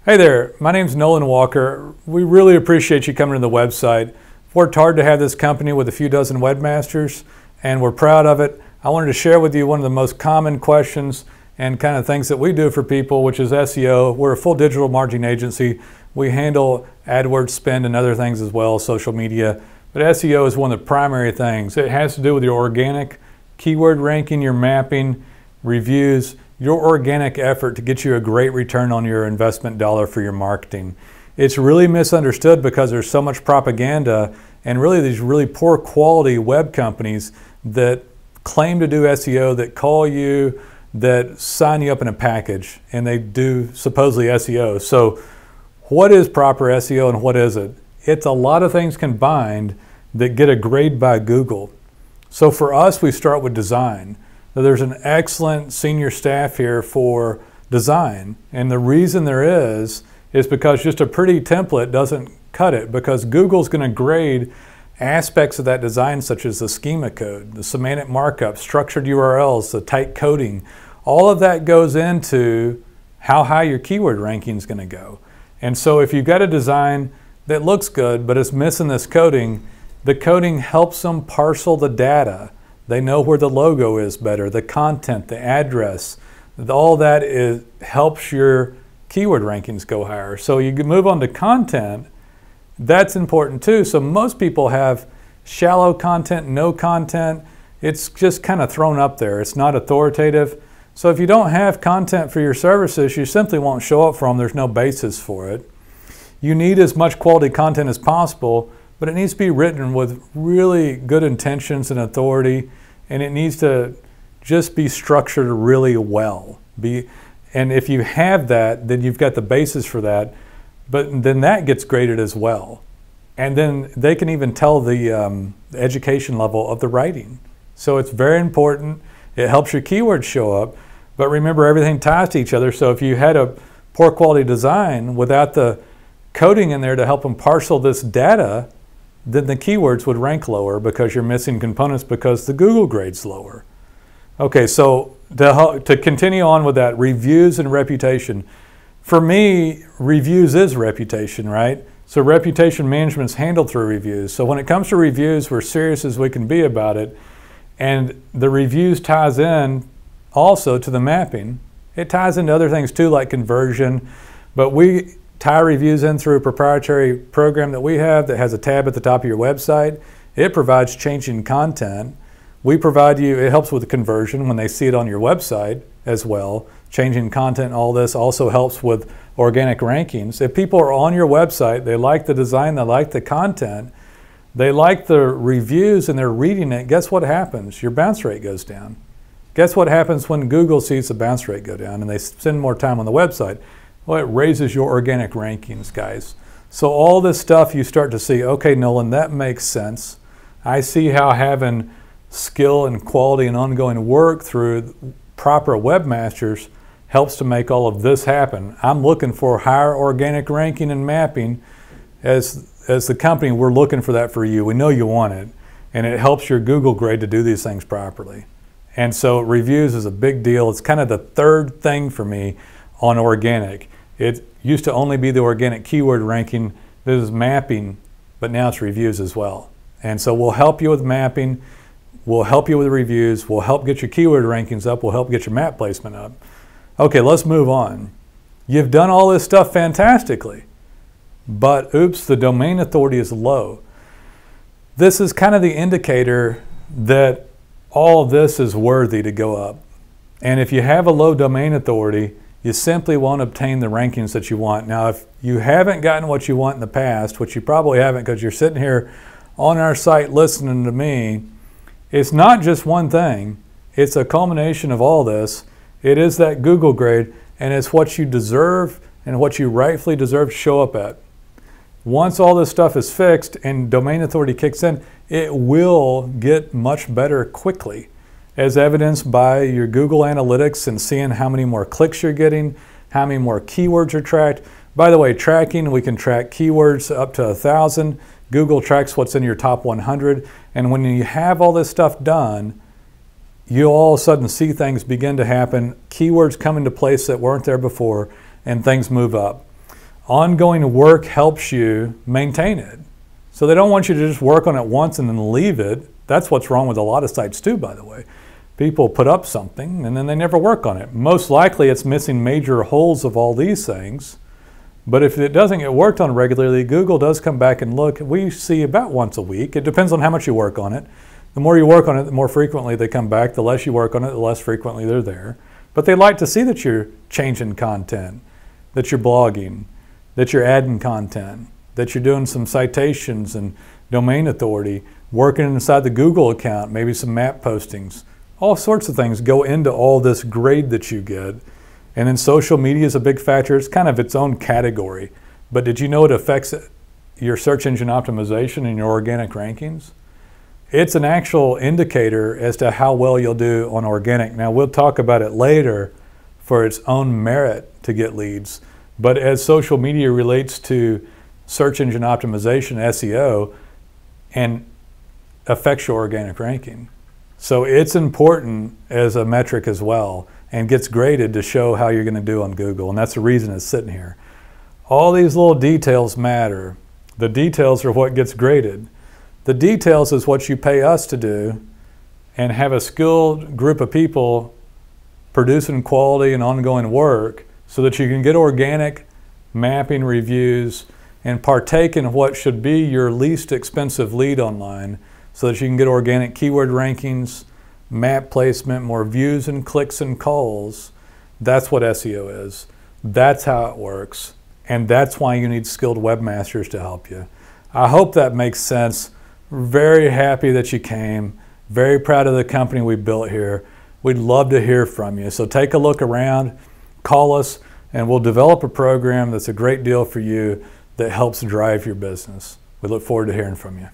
Hey there, my name's Nolan Walker. We really appreciate you coming to the website. Worked hard to have this company with a few dozen webmasters, and we're proud of it. I wanted to share with you one of the most common questions and kind of things that we do for people, which is SEO. We're a full digital marketing agency. We handle AdWords spend and other things as well, social media. But SEO is one of the primary things. It has to do with your organic keyword ranking, your mapping, reviews, your organic effort to get you a great return on your investment dollar for your marketing. It's really misunderstood because there's so much propaganda and really these really poor quality web companies that claim to do SEO, that call you, that sign you up in a package, and they do supposedly SEO. So what is proper SEO and what is it? It's a lot of things combined that get a grade by Google. So for us, we start with design. So there's an excellent senior staff here for design, and the reason there is because just a pretty template doesn't cut it, because Google's going to grade aspects of that design such as the schema code, the semantic markup, structured URLs, the tight coding. All of that goes into how high your keyword ranking is going to go. And so if you've got a design that looks good but it's missing this coding, the coding helps them parcel the data. They know where the logo is better, the content, the address, all that helps your keyword rankings go higher. So you can move on to content. That's important too. So most people have shallow content, no content. It's just kind of thrown up there. It's not authoritative. So if you don't have content for your services, you simply won't show up for them. There's no basis for it. You need as much quality content as possible, but it needs to be written with really good intentions and authority, and it needs to just be structured really well. And if you have that, then you've got the basis for that, but then that gets graded as well. And then they can even tell the education level of the writing. So it's very important. It helps your keywords show up, but remember, everything ties to each other. So if you had a poor quality design without the coding in there to help them parcel this data, then the keywords would rank lower because you're missing components because the Google grade's lower. Okay, so to continue on with that, reviews and reputation. For me, reviews is reputation, right? So reputation management's handled through reviews. So when it comes to reviews, we're serious as we can be about it. And the reviews ties in also to the mapping. It ties into other things too, like conversion, but we tie reviews in through a proprietary program that we have that has a tab at the top of your website. It provides changing content. We provide you, it helps with the conversion when they see it on your website as well. Changing content, all this also helps with organic rankings. If people are on your website, they like the design, they like the content, they like the reviews and they're reading it, guess what happens? Your bounce rate goes down. Guess what happens when Google sees the bounce rate go down and they spend more time on the website? Well, it raises your organic rankings, guys. So all this stuff you start to see, okay, Nolan, that makes sense. I see how having skill and quality and ongoing work through proper webmasters helps to make all of this happen. I'm looking for higher organic ranking and mapping. As the company, we're looking for that for you. We know you want it, and it helps your Google grade to do these things properly. And so reviews is a big deal. It's kind of the third thing for me on organic. It used to only be the organic keyword ranking. This is mapping, but now it's reviews as well. And so we'll help you with mapping, we'll help you with reviews, we'll help get your keyword rankings up, we'll help get your map placement up. Okay, let's move on. You've done all this stuff fantastically, but oops, the domain authority is low. This is kind of the indicator that all of this is worthy to go up. And if you have a low domain authority, you simply won't obtain the rankings that you want. Now, if you haven't gotten what you want in the past, which you probably haven't because you're sitting here on our site listening to me, it's not just one thing. It's a culmination of all this. It is that Google grade, and it's what you deserve and what you rightfully deserve to show up at. Once all this stuff is fixed and domain authority kicks in, it will get much better quickly, as evidenced by your Google Analytics and seeing how many more clicks you're getting, how many more keywords are tracked. By the way, tracking, we can track keywords up to 1,000. Google tracks what's in your top 100. And when you have all this stuff done, you all of a sudden see things begin to happen, keywords come into place that weren't there before, and things move up. Ongoing work helps you maintain it. So they don't want you to just work on it once and then leave it. That's what's wrong with a lot of sites too, by the way. People put up something and then they never work on it. Most likely it's missing major holes of all these things. But if it doesn't get worked on regularly, Google does come back and look. We see about once a week. It depends on how much you work on it. The more you work on it, the more frequently they come back. The less you work on it, the less frequently they're there. But they like to see that you're changing content, that you're blogging, that you're adding content, that you're doing some citations and domain authority, working inside the Google account, maybe some map postings. All sorts of things go into all this grade that you get. And then social media is a big factor. It's kind of its own category. But did you know it affects your search engine optimization and your organic rankings? It's an actual indicator as to how well you'll do on organic. Now, we'll talk about it later for its own merit to get leads. But as social media relates to search engine optimization, SEO, and affects your organic ranking. So it's important as a metric as well, and gets graded to show how you're going to do on Google. And that's the reason it's sitting here. All these little details matter. The details are what gets graded. The details is what you pay us to do and have a skilled group of people producing quality and ongoing work so that you can get organic mapping reviews and partake in what should be your least expensive lead online so that you can get organic keyword rankings, map placement, more views and clicks and calls. That's what SEO is. That's how it works. And that's why you need skilled webmasters to help you. I hope that makes sense. We're very happy that you came. Very proud of the company we built here. We'd love to hear from you. So take a look around, call us, and we'll develop a program that's a great deal for you that helps drive your business. We look forward to hearing from you.